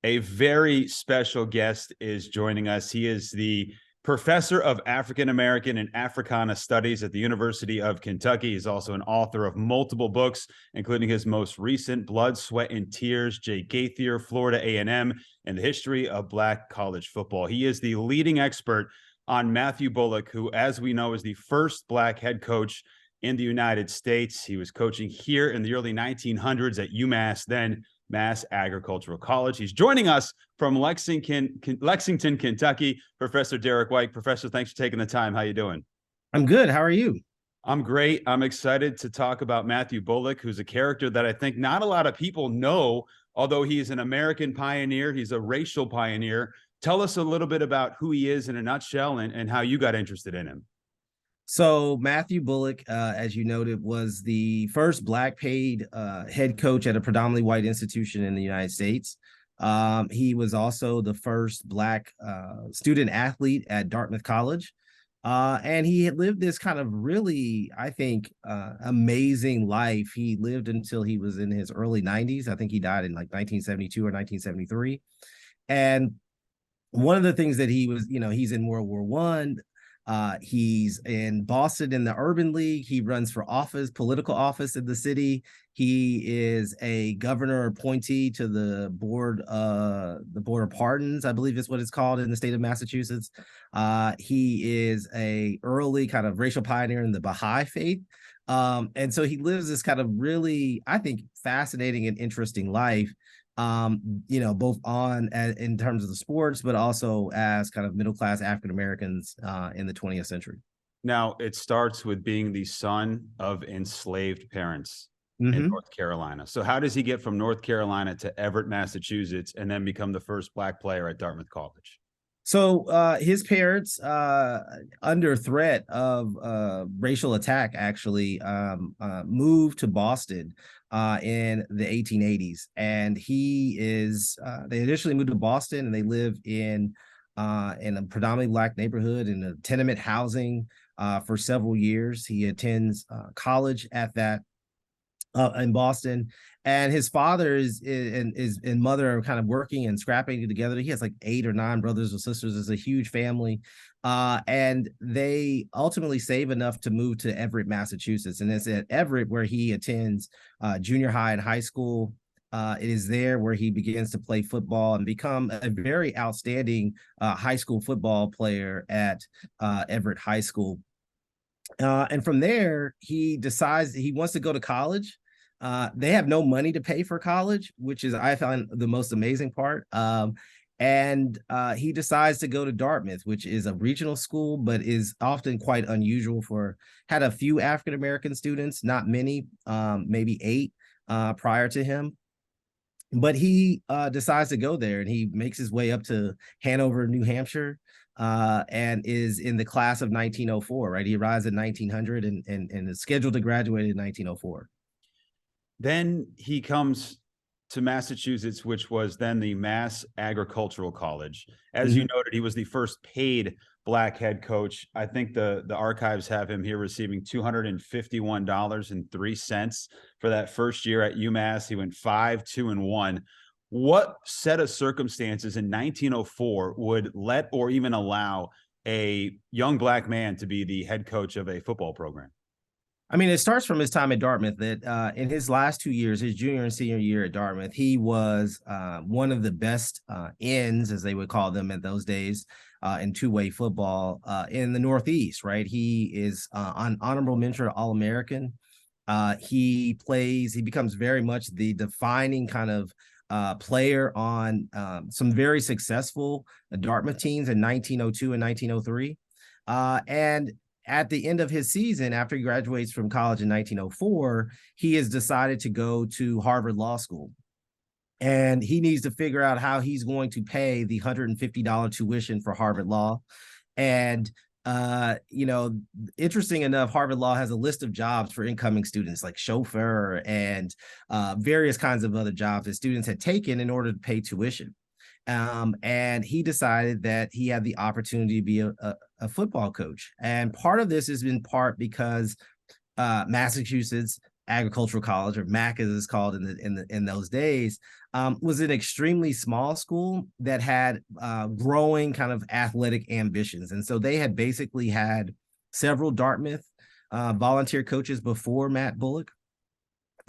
A very special guest is joining us. He is the professor of African American and Africana Studies at the University of Kentucky. He's also an author of multiple books, including his most recent, Blood, Sweat, and Tears, Jay Gaither, Florida A&M, and the History of Black College Football. He is the leading expert on Matthew Bullock, who, as we know, is the first Black head coach in the United States. He was coaching here in the early 1900s at UMass, then Mass Agricultural College. He's joining us from Lexington, Kentucky. Professor Derrick White. Professor, thanks for taking the time. How you doing? I'm good. How are you? I'm great. I'm excited to talk about Matthew Bullock, who's a character that I think not a lot of people know, although he's an American pioneer. He's a racial pioneer. Tell us a little bit about who he is in a nutshell and how you got interested in him. So Matthew Bullock, as you noted, was the first Black paid head coach at a predominantly white institution in the United States. He was also the first Black student athlete at Dartmouth College. And he had lived this kind of really, I think, amazing life. He lived until he was in his early 90s. I think he died in like 1972 or 1973. And one of the things that he was, he's in World War I. He's in Boston in the Urban League. He runs for political office in the city. He is a governor appointee to the board of pardons, I believe is what it's called in the state of Massachusetts. He is a early kind of racial pioneer in the Baha'i faith. And so he lives this kind of really, I think, fascinating and interesting life. Both in terms of the sports, but also as kind of middle-class African Americans in the 20th century. Now, it starts with being the son of enslaved parents in North Carolina. So how does he get from North Carolina to Everett, Massachusetts, and then become the first Black player at Dartmouth College? So his parents, under threat of racial attack, actually moved to Boston in the 1880s. And they initially moved to Boston, and they live in a predominantly Black neighborhood in a tenement housing for several years. He attends college at that in Boston, and his father and mother are kind of working and scrapping together. He has like 8 or 9 brothers or sisters. It's a huge family, and they ultimately save enough to move to Everett, Massachusetts. And it's at Everett where he attends junior high and high school. It is there where he begins to play football and become a very outstanding high school football player at Everett High School. And from there, he decides he wants to go to college. They have no money to pay for college, which is, I found, the most amazing part. And he decides to go to Dartmouth, which is a regional school, but is often quite unusual had a few African-American students, not many, maybe 8 prior to him. But he decides to go there, and he makes his way up to Hanover, New Hampshire, and is in the class of 1904, right? He arrives in 1900 and is scheduled to graduate in 1904. Then he comes to Massachusetts, which was then the Mass Agricultural College. As you noted, he was the first paid Black head coach. I think the archives have him here receiving $251.03 for that first year at UMass. He went 5-2-1. What set of circumstances in 1904 would let or even allow a young Black man to be the head coach of a football program? I mean, it starts from his time at Dartmouth that in his last 2 years, his junior and senior year at Dartmouth, he was one of the best ends, as they would call them at those days, in two-way football in the Northeast, right? He is an honorable mention All-American. He becomes very much the defining kind of player on some very successful Dartmouth teams in 1902 and 1903. And at the end of his season, after he graduates from college in 1904, he has decided to go to Harvard Law School. And he needs to figure out how he's going to pay the $150 tuition for Harvard Law. And, interesting enough, Harvard Law has a list of jobs for incoming students, like chauffeur and various kinds of other jobs that students had taken in order to pay tuition. And he decided that he had the opportunity to be a football coach. And part of this is in part because Massachusetts Agricultural College, or MAC as it's called in those days, was an extremely small school that had growing kind of athletic ambitions. And so they had basically had several Dartmouth volunteer coaches before Matt Bullock,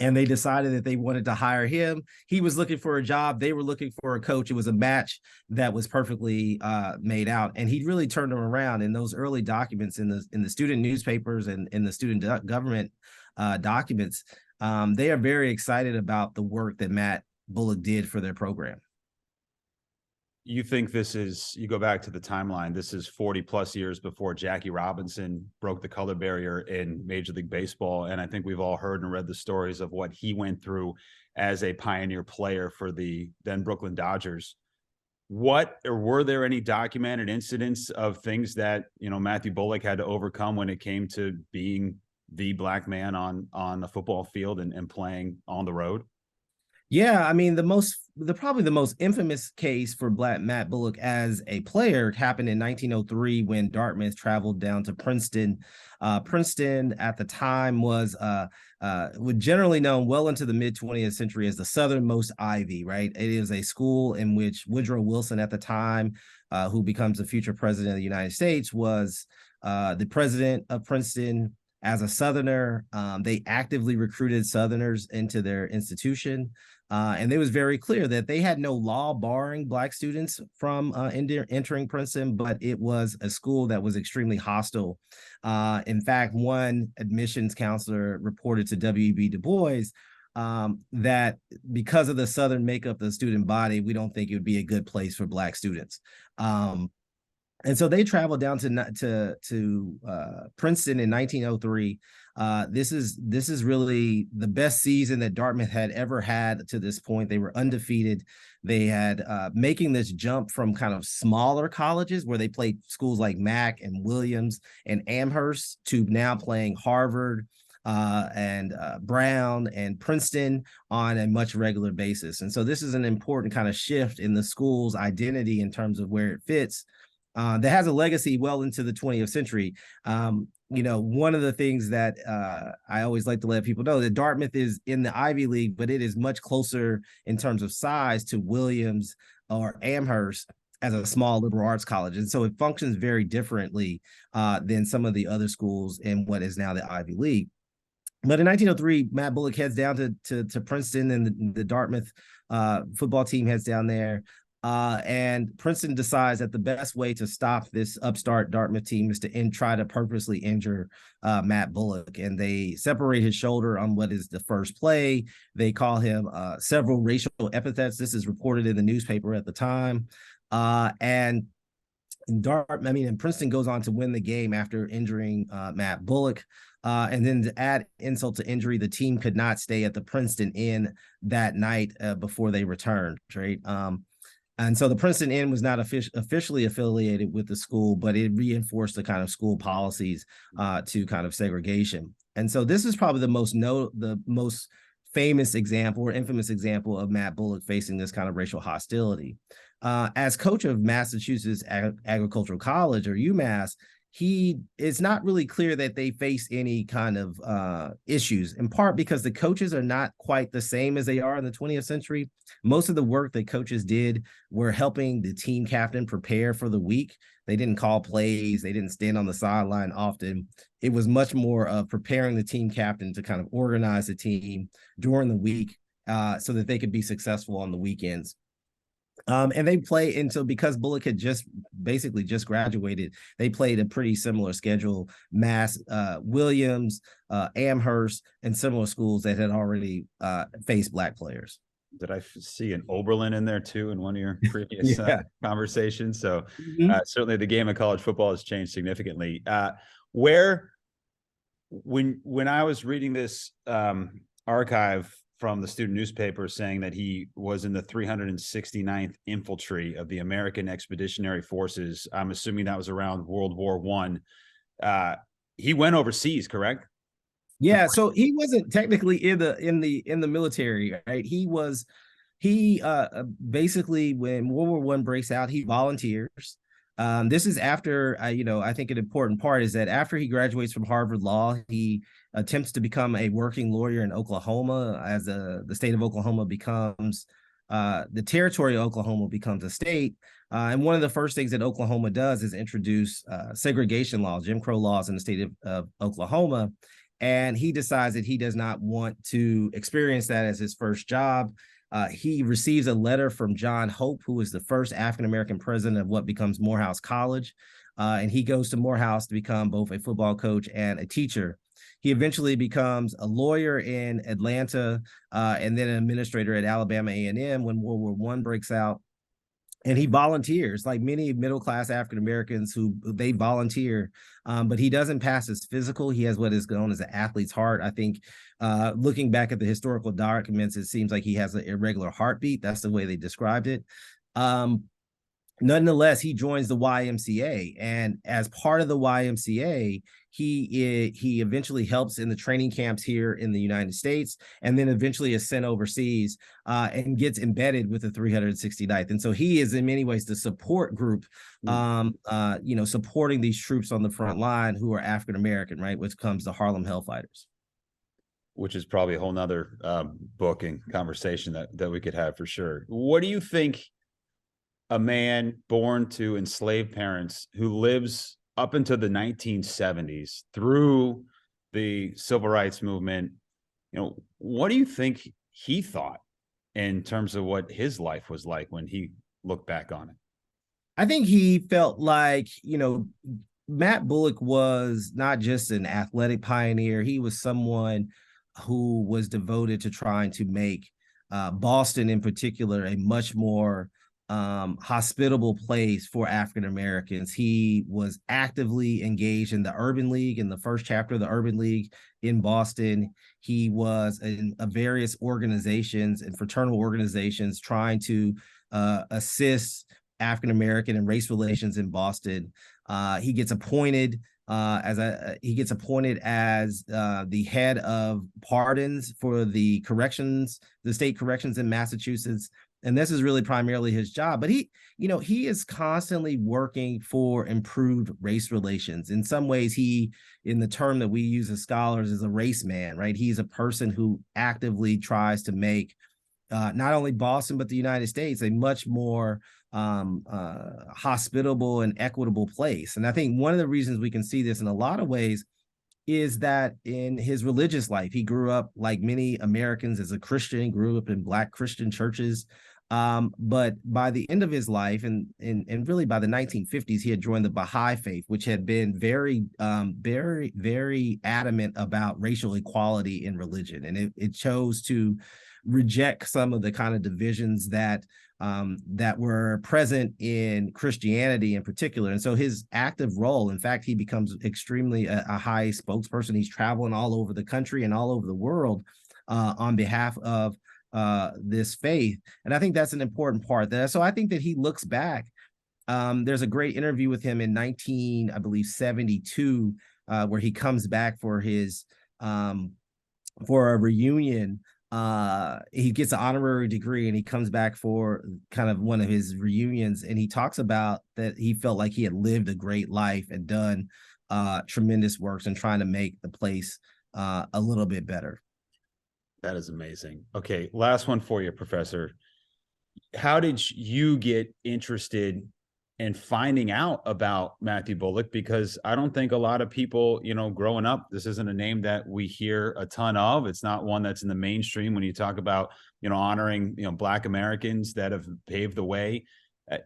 and they decided that they wanted to hire him. He was looking for a job. They were looking for a coach. It was a match that was perfectly made out. And he really turned them around. In those early documents in the student newspapers and in the student government documents, they are very excited about the work that Matt Bullock did for their program. You think this is, you go back to the timeline, this is 40 plus years before Jackie Robinson broke the color barrier in Major League Baseball. And I think we've all heard and read the stories of what he went through as a pioneer player for the then Brooklyn Dodgers. What, or were there any documented incidents of things that, you know, Matthew Bullock had to overcome when it came to being the black man on the football field and playing on the road? Yeah, I mean, probably the most infamous case for Black Matt Bullock as a player happened in 1903 when Dartmouth traveled down to Princeton. Princeton at the time was generally known well into the mid 20th century as the southernmost Ivy, right? It is a school in which Woodrow Wilson at the time, who becomes the future president of the United States, was the president of Princeton. As a Southerner, they actively recruited Southerners into their institution. And it was very clear that they had no law barring Black students from entering Princeton, but it was a school that was extremely hostile. In fact, one admissions counselor reported to W.E.B. Du Bois that because of the Southern makeup of the student body, we don't think it would be a good place for Black students. And so they traveled down to Princeton in 1903. This is really the best season that Dartmouth had ever had to this point. They were undefeated. They had making this jump from kind of smaller colleges where they played schools like Mac and Williams and Amherst to now playing Harvard and Brown and Princeton on a much regular basis. And so this is an important kind of shift in the school's identity in terms of where it fits. That has a legacy well into the 20th century. You know, one of the things that I always like to let people know that Dartmouth is in the Ivy League, but it is much closer in terms of size to Williams or Amherst as a small liberal arts college. And so it functions very differently than some of the other schools in what is now the Ivy League. But in 1903, Matt Bullock heads down to Princeton, and the Dartmouth football team heads down there. And Princeton decides that the best way to stop this upstart Dartmouth team is to try to purposely injure Matt Bullock. And they separate his shoulder on what is the first play. They call him several racial epithets. This is reported in the newspaper at the time. And Princeton goes on to win the game after injuring Matt Bullock. And then to add insult to injury, the team could not stay at the Princeton Inn that night before they returned, right? And so the Princeton Inn was not officially affiliated with the school, but it reinforced the kind of school policies to kind of segregation. And so this is probably the most famous example or infamous example of Matt Bullock facing this kind of racial hostility. As coach of Massachusetts Agricultural College, or UMass, it's not really clear that they face any kind of issues, in part because the coaches are not quite the same as they are in the 20th century. Most of the work that coaches did were helping the team captain prepare for the week. They didn't call plays. They didn't stand on the sideline often. It was much more of preparing the team captain to kind of organize the team during the week so that they could be successful on the weekends. And they play until, because Bullock had basically just graduated, they played a pretty similar schedule. Williams, Amherst, and similar schools that had already faced Black players. Did I see an Oberlin in there too in one of your previous conversations? So certainly the game of college football has changed significantly. When I was reading this archive from the student newspaper saying that he was in the 369th Infantry of the American Expeditionary Forces, I'm assuming that was around World War I. He went overseas, correct? Yeah, so he wasn't technically in the military, right? He basically, when World War I breaks out, he volunteers. This is after, I think an important part is that after he graduates from Harvard Law, he attempts to become a working lawyer in Oklahoma as the state of Oklahoma becomes, the territory of Oklahoma becomes a state. And one of the first things that Oklahoma does is introduce segregation laws, Jim Crow laws in the state of Oklahoma. And he decides that he does not want to experience that as his first job. He receives a letter from John Hope, who was the first African-American president of what becomes Morehouse College. And he goes to Morehouse to become both a football coach and a teacher. He eventually becomes a lawyer in Atlanta and then an administrator at Alabama A&M when World War I breaks out. And he volunteers like many middle-class African-Americans who they volunteer, but he doesn't pass his physical. He has what is known as an athlete's heart. I think looking back at the historical documents, it seems like he has an irregular heartbeat. That's the way they described it. Nonetheless, he joins the YMCA, and as part of the YMCA, he eventually helps in the training camps here in the United States, and then eventually is sent overseas and gets embedded with the 369th. And so he is in many ways the support group, supporting these troops on the front line who are African American, right? Which comes the Harlem Hellfighters, which is probably a whole nother book and conversation that we could have for sure. What do you think a man born to enslaved parents who lives up into the 1970s through the civil rights movement, what do you think he thought in terms of what his life was like when he looked back on it? I think he felt like, Matt Bullock was not just an athletic pioneer. He was someone who was devoted to trying to make Boston in particular a much more hospitable place for African Americans. He was actively engaged in the Urban League, in the first chapter of the Urban League in Boston. He was in various organizations and fraternal organizations trying to assist African American and race relations in Boston. He gets appointed as the head of pardons for the state corrections in Massachusetts. And this is really primarily his job, but he is constantly working for improved race relations. In some ways, in the term that we use as scholars, is a race man, right? He's a person who actively tries to make not only Boston, but the United States a much more hospitable and equitable place. And I think one of the reasons we can see this in a lot of ways is that in his religious life, he grew up like many Americans as a Christian, grew up in Black Christian churches. But by the end of his life and really by the 1950s, he had joined the Baha'i faith, which had been very, very adamant about racial equality in religion. And it chose to reject some of the kind of divisions that were present in Christianity in particular. And so his active role, in fact, he becomes extremely a high spokesperson. He's traveling all over the country and all over the world on behalf of this faith. And I think that's an important part there. So I think that he looks back. There's a great interview with him in 1972 where he comes back for his for a reunion. He gets an honorary degree and he comes back for kind of one of his reunions, and he talks about that he felt like he had lived a great life and done tremendous works and trying to make the place a little bit better. That is amazing. Okay, last one for you, Professor. How did you get interested in finding out about Matthew Bullock? Because I don't think a lot of people, growing up, this isn't a name that we hear a ton of. It's not one that's in the mainstream when you talk about, honoring, Black Americans that have paved the way.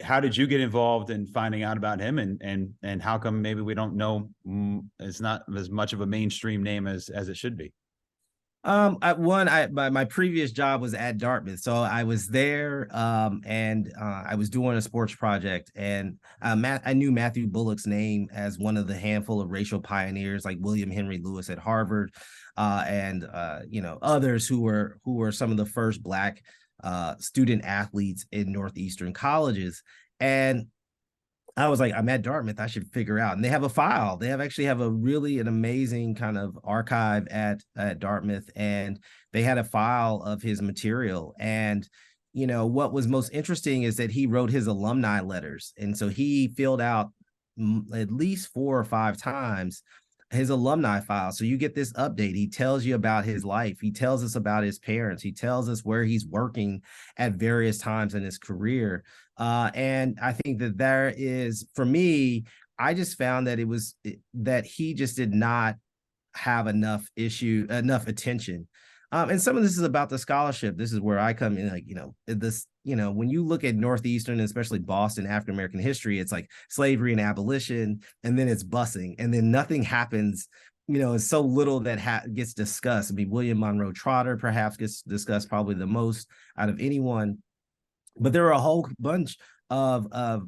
How did you get involved in finding out about him, and how come maybe we don't know? It's not as much of a mainstream name as it should be. My previous job was at Dartmouth, so I was there, and I was doing a sports project, and I knew Matthew Bullock's name as one of the handful of racial pioneers like William Henry Lewis at Harvard, and others who were some of the first Black student athletes in Northeastern colleges. And I was like, I'm at Dartmouth, I should figure out. And they have a file. They actually have an amazing kind of archive at Dartmouth. And they had a file of his material. And, what was most interesting is that he wrote his alumni letters. And so he filled out at least 4 or 5 times his alumni file. So you get this update. He tells you about his life. He tells us about his parents. He tells us where he's working at various times in his career. And I think that there is, for me, I just found that that he just did not have enough attention. And some of this is about the scholarship. This is where I come in, when you look at Northeastern, especially Boston, African-American history, it's like slavery and abolition, and then it's busing, and then nothing happens. It's so little that gets discussed. I mean, William Monroe Trotter perhaps gets discussed probably the most out of anyone, but there are a whole bunch of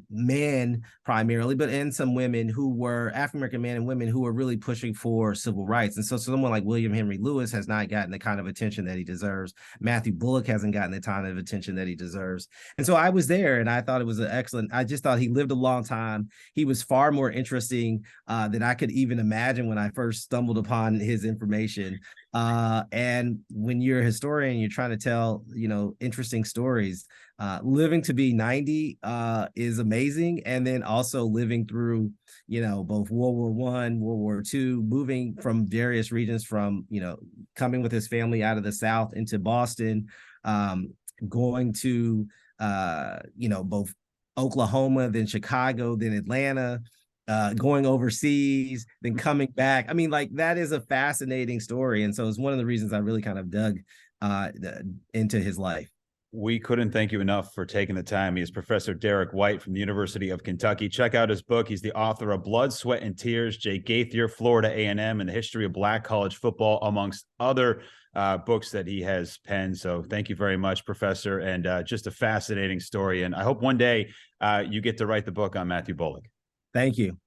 men primarily, and some women who were African-American men and women who were really pushing for civil rights. And so someone like William Henry Lewis has not gotten the kind of attention that he deserves. Matthew Bullock hasn't gotten the kind of attention that he deserves. And so I was there, and I thought it was I just thought he lived a long time. He was far more interesting than I could even imagine when I first stumbled upon his information. And when you're a historian, you're trying to tell, interesting stories. Living to be 90 is amazing. And then also living through, both World War I, World War II, moving from various regions, from, coming with his family out of the South into Boston, going to, both Oklahoma, then Chicago, then Atlanta, going overseas, then coming back. I mean, that is a fascinating story. And so it's one of the reasons I really kind of dug into his life. We couldn't thank you enough for taking the time. He is Professor Derrick White from the University of Kentucky. Check out his book. He's the author of Blood, Sweat, and Tears, Jay Gaither, Florida A&M, and the History of Black College Football, amongst other books that he has penned. So thank you very much, Professor, and just a fascinating story. And I hope one day you get to write the book on Matthew Bullock. Thank you.